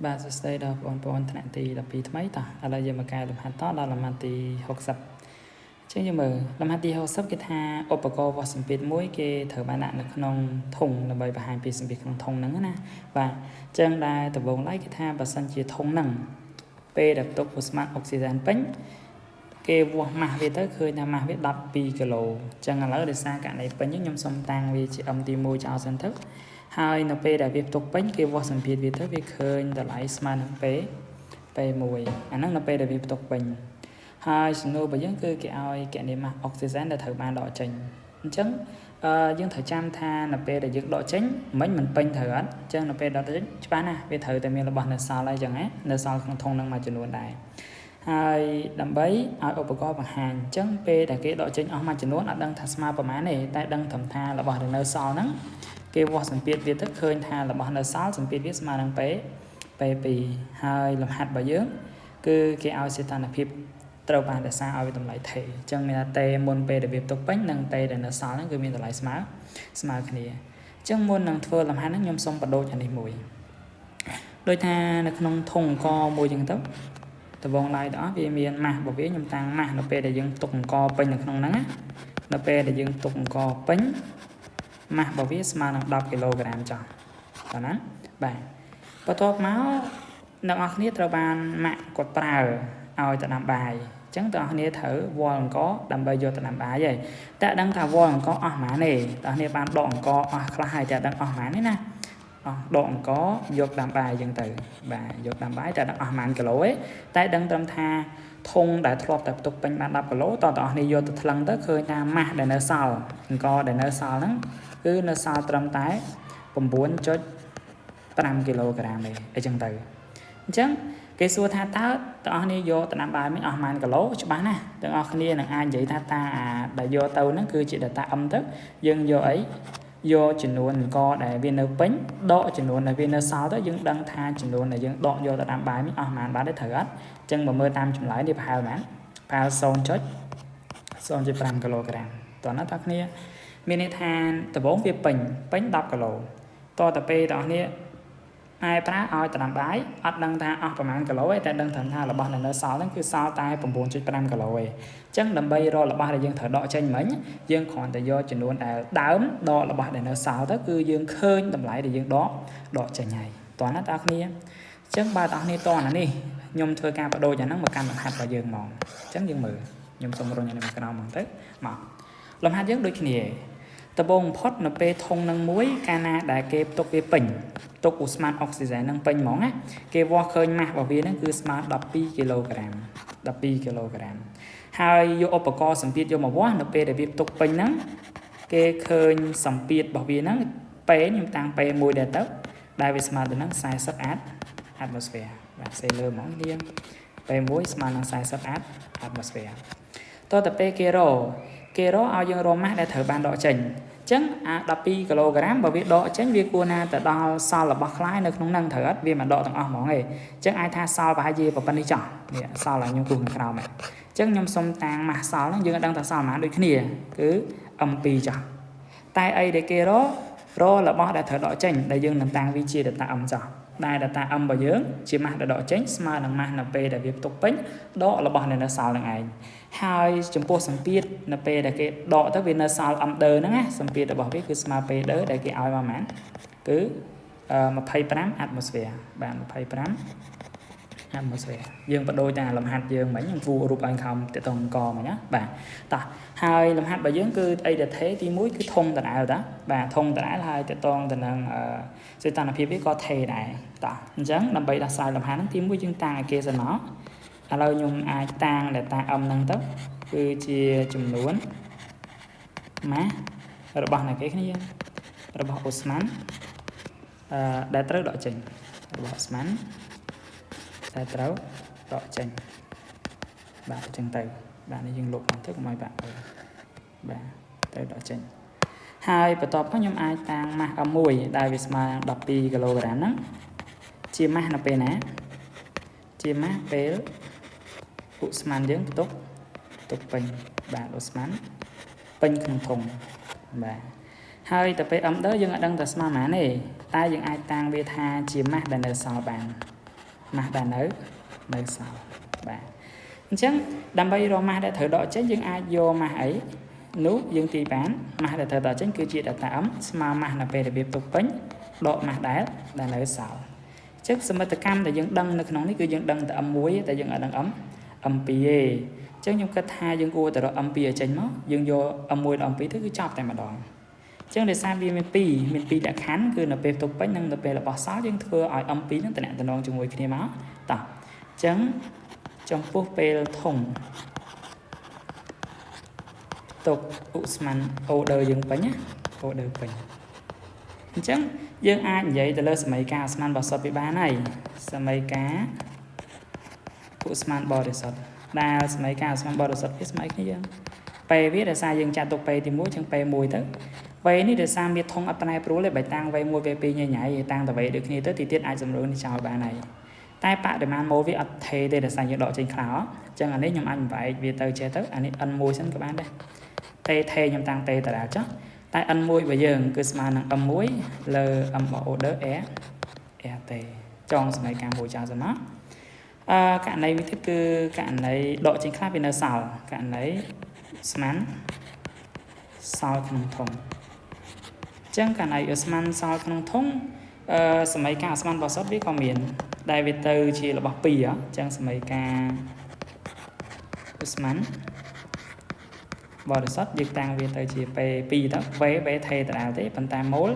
បាទសួស្តីដល់បងប្អូនថ្នាក់ទី12ថ្មីតោះឥឡូវយើងមកកែលំហាត់តដល់លំហាត់ទី60អញ្ចឹងយើងមើលលំហាត់ទី60គេថាឧបករណ៍វាស់សម្ពាធមួយគេត្រូវបានដាក់នៅក្នុងធុងដើម្បីបង្ហាញពីសម្ពាធក្នុងធុងហ្នឹងណាបាទអញ្ចឹងដែលដំបូងឡើយគេថាបើសិនជាធុងហ្នឹងពេលដែលផ្ទុកឧស្ម័នអុកស៊ីហ្សែនពេញគេវាស់ម៉ាស់វាទៅឃើញថាម៉ាស់វា12គីឡូអញ្ចឹងឥឡូវដោយសារករណីពេញខ្ញុំសុំតាំងវាជា M ទី1ចោលសិនទៅហើយនៅពេលដែលវាផ្ទុកពេញគេវាស់សម្ពាធវាទៅវាឃើញតម្លៃស្មើនឹងP1អាហ្នឹងនៅពេលដែលវាផ្ទុកពេញហើយសំណួររបស់យើងគឺគេឲ្យគណនីម៉ាស់អុកស៊ីហ្សែនដែលត្រូវបានដកចេញអញ្ចឹងយើងត្រូវចាំថានៅពេលដែលយើងដកចេញមិនពេញត្រូវអត់អញ្ចឹងនៅពេលដកចេញច្បាស់ណាស់វាត្រូវតែមានរបស់នៅសល់ហើយអញ្ចឹងណានៅសល់ក្នុងធុងហ្នឹងមួយចំនួនដែរហើយដើម្បីឲ្យឧបករណ៍បង្ហាញអញ្ចឹងពេលដែលគេដកចេញអស់មួយចំនួនអត់ដឹងថាស្មើប្រមាណទេតែដឹងត្រឹមថារបស់ដែលនៅសល់ហ្នឹងគេវាស់សម្ពាធវាទៅឃើញថារបស់នៅសល់សម្ពាធវាស្មើនឹងP2ហើយលំហាត់របស់យើងគឺគេឲ្យសីតុណ្ហភាពត្រូវបានរក្សាឲ្យវាតម្លៃថេអញ្ចឹងមានថាតេមុនពេលដែលវាផ្ទុកពេញនិងតេដែលនៅសល់ហ្នឹងគឺមានតម្លៃស្មើគ្នាអញ្ចឹងមុននឹងធ្វើលំហាត់ហ្នឹងខ្ញុំសូមបដូរអានេះមួយដូចថានៅក្នុងធុងអង្គមួយចឹងទៅដំបងឡើយទាំងអស់វាមានម៉ាស់របស់វាខ្ញុំតាំងម៉ាស់នៅពេលដែលយើងទុកអង្គពេញនៅក្នុងហ្នឹងណានៅពេលដែលយើងទុកអង្គពេញម៉ាស់របស់វាស្មើនឹង10គីឡូក្រាមចុះប៉ុណ្ណាបាទបន្ទាប់មកអ្នកនរគ្នាត្រូវបានម៉ាក់គាត់ប្រើឲ្យទៅដាំបាយអញ្ចឹងបងប្អូនត្រូវវាល់អង្គដើម្បីយកទៅដាំបាយហើយតែដឹងថាវាល់អង្គអស់ប៉ុន្មានទេបងប្អូនបានដកអង្គអស់ខ្លះហើយតែដឹងអស់ប៉ុន្មានទេណាដកអង្គយកដាំបាយអញ្ចឹងទៅបាទយកដាំបាយតែដឹងអស់ប៉ុន្មានគីឡូទេតែដឹងត្រឹមថាធុងដែលធ្លាប់តែផ្ទុកពេញបាន10គីឡូតើបងប្អូនយកទៅថ្លឹងទៅឃើញថាម៉ាស់ដែលនៅសល់អង្គដែលនៅសល់ហ្នឹងគឺនៅសល់ត្រឹមតែ9.5គីឡូក្រាមទេអីចឹងទៅអញ្ចឹងគេសួរថាតើបងប្អូនយកទៅដាំបាយមិញអស់ប៉ុន្មានគីឡូច្បាស់ណាស់ទាំងអស់គ្នានឹងអាចនិយាយថាតាដែលយកទៅហ្នឹងគឺជា data M ទៅយើងយកអីយកចំនួនអង្គដែលវានៅពេញដកចំនួនដែលវានៅសល់ទៅយើងដឹងថាចំនួនដែលយើងដកយកទៅដាំបាយមិញអស់ប៉ុន្មានបាទទេត្រូវអត់អញ្ចឹងបើមើលតាមចម្លើយនេះប្រហែលប៉ុន្មានប្រហែល0.5គីឡូក្រាមតោះណាបងប្អូនមានន័យថាដំបូងវាពេញ10គីឡូតទៅពេលបងប្អូនហើយប្រើឲ្យទៅដាំបាយអត់ដឹងថាអស់ប្រហែលគីឡូទេតែដឹងត្រឹមថារបស់នៅសល់ហ្នឹងគឺសល់តែ9.5គីឡូទេអញ្ចឹងដើម្បីរករបស់ដែលយើងត្រូវដកចេញមិញយើងគ្រាន់តែយកចំនួនដែលដើមដករបស់ដែលនៅសល់ទៅគឺយើងឃើញតម្លៃដែលយើងដកចេញហើយតោះណាបងប្អូនអញ្ចឹងបើបងប្អូនតោះអានេះខ្ញុំធ្វើការបដូរយ៉ាងហ្នឹងមកកាន់លំហាត់របស់យើងហ្មងអញ្ចឹងយើងមើលខ្ញុំសូមរុញអានេះមកក្រោមហ្មងទៅមកលំហាត់យើងដូចគ្នាដំបូងបំផុតនៅពេលធុងនឹងមួយកាលណាដែលគេផ្ទុកវាពេញទុកឧស្ម័នអុកស៊ីហ្សែននឹងពេញហ្មងណាគេវាស់ឃើញម៉ាស់របស់វានឹងគឺស្មើ12គីឡូក្រាមហើយយកឧបករណ៍សម្ពាធយកមកវាស់នៅពេលដែលវាផ្ទុកពេញហ្នឹងគេឃើញសម្ពាធរបស់វាហ្នឹងពេញខ្ញុំតាំងពេមួយដែរទៅដែលវាស្មើទៅនឹង40អាតម៉ូស្ហ្វែរបាទសេលើហ្មងយើងពេ1ស្មើនឹង40អាតម៉ូស្ហ្វែរតទៅពេលគេរឲ្យយើងរកម៉ាស់ដែលត្រូវបានដកចេញអញ្ចឹងអា12គីឡូក្រាមបើវាដកចេញវាគួរណាទៅដល់សល់របស់ខ្លាយនៅក្នុងហ្នឹងត្រូវអត់វាមិនដកទាំងអស់ហ្មងទេអញ្ចឹងអាចថាសល់ប្រហែលជាប៉ុណ្្នេះចោះនេះសល់ឲ្យខ្ញុំគូសខាងក្រោមហ្នឹងអញ្ចឹងខ្ញុំសុំតាំងម៉ាស់សល់ហ្នឹងយើងអត់ដឹងថាសល់ប៉ុន្មានដូចគ្នាគឺ M2 ចោះតែអីដែលគេររបស់ដែលត្រូវដកចេញដែលយើងនឹងតាំងវាជា data M ចោះដែល data M របស់យើងជាម៉ាស់ដែលដកចេញស្មើនឹងម៉ាស់នៅពេលដែលវាផ្ទុកពេញដករបស់នៅសល់នឹងឯងហើយចំពោះសម្ពាធនៅពេលដែលគេដកទៅវានៅសល់អំដឺហ្នឹងណាសម្ពាធរបស់វាគឺស្មើពេលដឺដែលគេឲ្យមកប៉ុន្មានគឺ25អាតម៉ូស្ហ្វែរបាទ25អាតម៉ូស្ហ្វែរយើងបដូរតាមលំហាត់យើងមិញខ្ញុំគូរូបអង្គខំតេតងកមិញណាបាទតោះហើយលំហាត់របស់យើងគឺអីដែលថេទី1គឺធុងដដែលតាបាទធុងដដែលហើយតេតងទៅនឹងសីតុណ្ហភាពវាក៏ថេដែរតោះអញ្ចឹងដើម្បីដោះស្រាយលំហាត់ហ្នឹងទី1យើងតាំងឲ្យគេសិនមកឥឡូវខ្ញុំអាចតាំង data M ហ្នឹងទៅគឺជាចំនួនម៉ាស់របស់អ្នកគេគ្នារបស់អូស្ម័នដែលត្រូវដកចេញរបស់អូស្ម័នដែលត្រូវដកចេញបាទអញ្ចឹងទៅបាទនេះយើងលុបមកទៅកុំឲ្យបាក់បាទត្រូវដកចេញហើយបន្ទាប់មកខ្ញុំអាចតាំងម៉ាស់ M1 ដែលវាស្មើ12គីឡូក្រាមហ្នឹងជាម៉ាស់នៅពេលណាជាម៉ាស់ពេលឧស្ម័នយើងផ្ទុកពេញបាទឧស្ម័នពេញក្នុងធុងបាទហើយទៅពេល M ដឺយើងអត់ដឹងថាស្មើប៉ុន្មានទេតែយើងអាចតាំងវាថាជាម៉ាស់ដែលនៅសល់បាន ម៉ាស់ដែលនៅសល់បាទអញ្ចឹងដើម្បីរកម៉ាស់ដែលត្រូវដកចេញយើងអាចយកម៉ាស់អីនោះយើងទីបានម៉ាស់ដែលត្រូវដកចេញគឺជា data m ស្មើម៉ាស់នៅពេលរបៀបទុកពេញដកម៉ាស់ដែលនៅសល់អញ្ចឹងសមិទ្ធកម្មដែលយើងដឹងនៅក្នុងនេះគឺយើងដឹងតែ m1 តែយើងអត់ដឹង m2 ទេអញ្ចឹងខ្ញុំគិតថាយើងគួរតែរក m2 ឲ្យចេញមកយើងយក m1 ដល់ m2 ទៅគឺចប់តែម្ដងអញ្ចឹងដោយសារវាមាន2លក្ខខណ្ឌគឺនៅពេលទុកពេញនិងនៅពេលរបស់សល់យើងធ្វើឲ្យ m2 នឹងតំណាក់តំណងជាមួយគ្នាមកតោះអញ្ចឹងចំពោះពេលធំទុកឧស្ម័ន order យើងពេញណា order ពេញអញ្ចឹងយើងអាចនិយាយទៅលើសមីការឧស្ម័នបរិសុទ្ធវាបានហើយសមីការឧស្ម័នបរិសុទ្ធដែលសមីការឧស្ម័នបរិសុទ្ធវាស្មើគ្នាយើងពេលវាដោយសារយើងចាត់ទុកពេលទី1ចឹងពេល1ទៅពេលនេះដោយសារមានធំអត់ប្រែប្រួលទេបើតាំងពេល1ពេល2ញ៉ៃតាំងទៅពេលដូចគ្នាទៅទីទៀតអាចសម្រួលនេះចោលបានហើយតែបរិមាណម៉ូលវាអត់ថេទេដោយសារយើងដកចេញខ្លះអញ្ចឹងអានេះខ្ញុំអាចបែកវាទៅចេះទៅអានេះ n1 សិនក៏បានដែរតេថេខ្ញុំតាំងតេតារាចុះតែ n1 របស់យើងគឺស្មើនឹង m1 លើ m order r t ចងសមីការមួយចោលសិនមកករណីវិធីគឺករណីដកចេញខ្លះវានៅសល់ករណីស្មានសល់ក្នុងធុងអញ្ចឹងករណីស្មានសល់ក្នុងធុងសមីការស្មានបរិសុទ្ធវាក៏មានដែលវាទៅជារបស់2អញ្ចឹងសមីការស្មានបរិសុទ្ធយើងតាំងវាទៅជាពេល2ទៅពេលថេតារាលទេប៉ុន្តែម៉ូល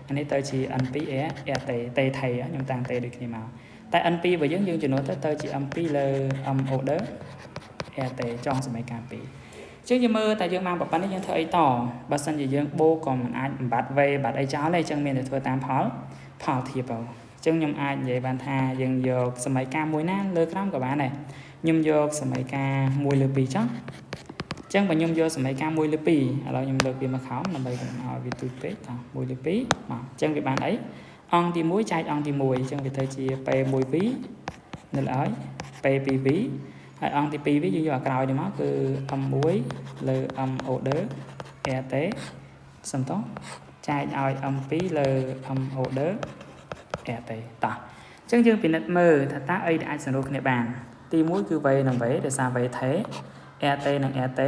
អានេះទៅជា n2 r t តេថេខ្ញុំតាំងតេដូចគ្នាមកតែ n2 របស់យើងជំនួសទៅជា m2 លើ m order r t ចងសមីការ2ជាងយើងមើលតែយើងបានប្រព័ន្ធនេះយើងធ្វើអីតបើសិនជាយើងបូកក៏មិនអាចបំបត្តិវេបាត់អីចោលទេអញ្ចឹងមានតែធ្វើតាមផលធៀបទៅអញ្ចឹងខ្ញុំអាចនិយាយបានថាយើងយកសមីការមួយណាលើក្រោមក៏បានដែរខ្ញុំយកសមីការ1លើ2ចុះអញ្ចឹងបើខ្ញុំយកសមីការ1លើ2ឥឡូវខ្ញុំលើកវាមកខោមដើម្បីកុំឲ្យវាទូចពេកត1លើ2មកអញ្ចឹងវាបានអីអង្គទី1ចែកអង្គទី1អញ្ចឹងវាទៅជាពេល1v នៅលើឲ្យពេល2v ហើយអង្គទី2វាយើងយកអាក្រោយនេះមកគឺ m1 លើ m order rt សំតោះចែកឲ្យ m2 លើ m order rt តោះអញ្ចឹងយើងពិនិត្យមើលថាតើអីដែលអាចសម្រួលគ្នាបានទី1គឺវេនិងវេដោយសារវេថេ rt និង rt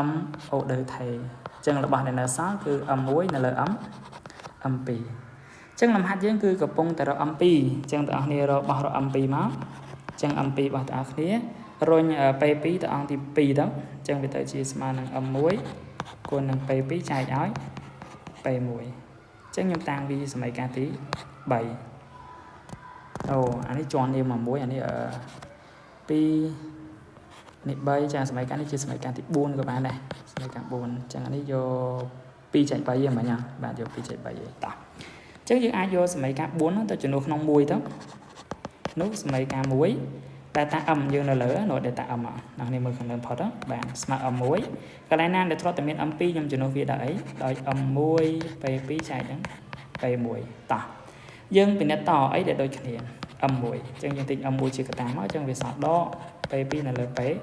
m order ថេអញ្ចឹងរបស់ដែលនៅសល់គឺ m1 នៅលើ m m2 អញ្ចឹងលំហាត់យើងគឺកំពុងតែរក m2 អញ្ចឹងបងប្អូនគ្នារករបស់រក m2 មកអញ្ចឹង m2 របស់បងប្អូនគ្នារុញពេល2ទៅអង្គទី2ទៅអញ្ចឹងវាទៅជាស្មើនឹង m1 គុណនឹងពេល2ចែកឲ្យពេល1អញ្ចឹងខ្ញុំតាំងវាសមីការទី3អូអានេះជាន់នេះមក1អានេះ2នេះ3ចាសមីការនេះជាសមីការទី4ក៏បានដែរសមីការ4អញ្ចឹងអានេះយក2ចែក3ហ្នឹងមិញបាទយក2ចែក3ឯងតោះអញ្ចឹងយើងអាចយកសមីការ4ទៅចំនួនក្នុង1ទៅនោះសមីការ1 data m យើងនៅលើនោះ data m ណានេះមើលខាងលើផុតបាទស្មើ m1 កន្លែងណាដែលធ្លាប់តែមាន m2 ខ្ញុំចំនួនវាដល់អីដោយ m1 ពេល2ចែកហ្នឹងពេល1តោះយើងពិនិត្យតអីដែលដូចគ្នា m1 អញ្ចឹងយើងទិញ m1 ជាកតាមកអញ្ចឹងវាសល់ដកពេល2នៅលើពេល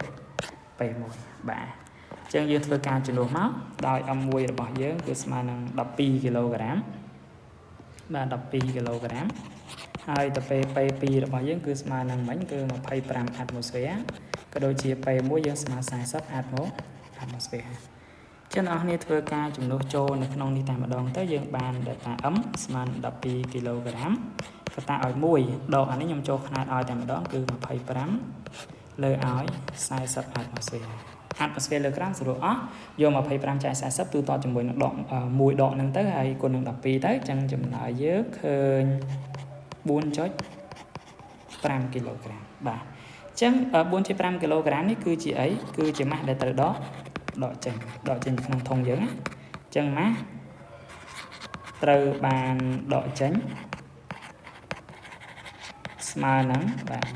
1បាទអញ្ចឹងយើងធ្វើការចំនួនមកដោយ m1 របស់យើងគឺស្មើនឹង12គីឡូក្រាមបាទ12គីឡូក្រាមហើយទៅពេល2របស់យើងគឺស្មើនឹងមិញគឺ25 atmosphere ក៏ដូចជាពេល1យើងស្មើ40 atmosphere ចឹងអ្នកនរធ្វើការចំនួនចូលនៅក្នុងនេះតែម្ដងទៅយើងបាន data m ស្មើនឹង12គីឡូក្រាមកតាឲ្យ1ដកអានេះខ្ញុំចូលខ្នាតឲ្យតែម្ដងគឺ25លើឲ្យ40 atmosphere atmosphere លើក្រោមសរុបអស់យក25ចែក40ទូតជាមួយនឹងដក1ដកហ្នឹងទៅហើយគុណនឹង12ទៅអញ្ចឹងចំណាយយើងឃើញ4.5 គីឡូក្រាមបាទអញ្ចឹង 4.5 គីឡូក្រាមនេះគឺជាអីគឺជាម៉ាស់ដែលត្រូវដកចេញក្នុងធុងយើងណាអញ្ចឹងម៉ាស់ត្រូវបានដកចេញស្មើនឹងបាទ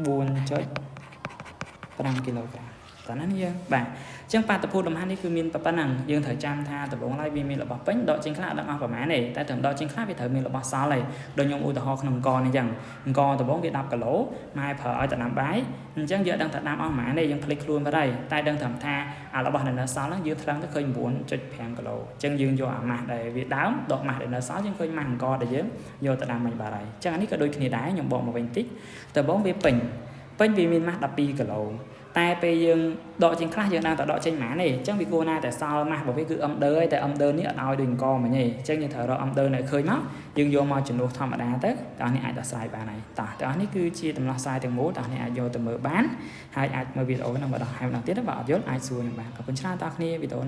4.5 គីឡូក្រាម តើណាយើងបាទអញ្ចឹងបាតុភូតលំហាត់នេះគឺមានប៉ុណ្ណឹងយើងត្រូវចាំថាដំបូងឡើយវាមានរបស់ពេញដកចេញខ្លះអត់ដឹងអស់ប្រហែលទេតែត្រឹមដកចេញខ្លះវាត្រូវមានរបស់សល់ហើយដូចខ្ញុំឧទាហរណ៍ក្នុងអង្គនេះអញ្ចឹងអង្គដំបូងវា10គីឡូម៉ែប្រើឲ្យទៅដាំបាយអញ្ចឹងយើងដឹងថាដាំអស់ប្រហែលទេយើងភ្លេចខ្លួនបាត់ហើយតែដឹងត្រឹមថាអារបស់ដែលនៅសល់ហ្នឹងយើងថ្លឹងទៅឃើញ 9.5 គីឡូអញ្ចឹងយើងយកអាម៉ាស់ដែលវាដើមដកម៉ាស់ដែលនៅសល់យើងឃើញម៉ាស់អង្គដែលយើងយកទៅដាំមិនបាត់ហើយអញ្ចឹងអានេះក៏ដូចគ្នាដែរខ្ញុំបកមកវិញតិចដំបូងវាពេញវាមានម៉ាស់12គីឡូតែពេលយើងដកចេញខ្លះយើងđangតែដកចេញប៉ុន្មានទេអញ្ចឹងវាគួរណាតែសល់ម៉ាស់របស់វាគឺអំដឺហើយតែអំដឺនេះអត់ឲ្យដូចអង្គមិញទេអញ្ចឹងយើងត្រូវរកអំដឺនៅឃើញមកយើងយកមកចំនួនធម្មតាទៅតោះនេះអាចដោះស្រាយបានហើយតោះនេះគឺជាដំណោះស្រាយទាំងមូលតោះនេះអាចយកទៅមើលបានហើយអាចមើលវីដេអូហ្នឹងមកដោះហែម្ដងទៀតបើអត់យល់អាចសួរខ្ញុំបានអរគុណច្រើនតោះគ្នាវីដេអូ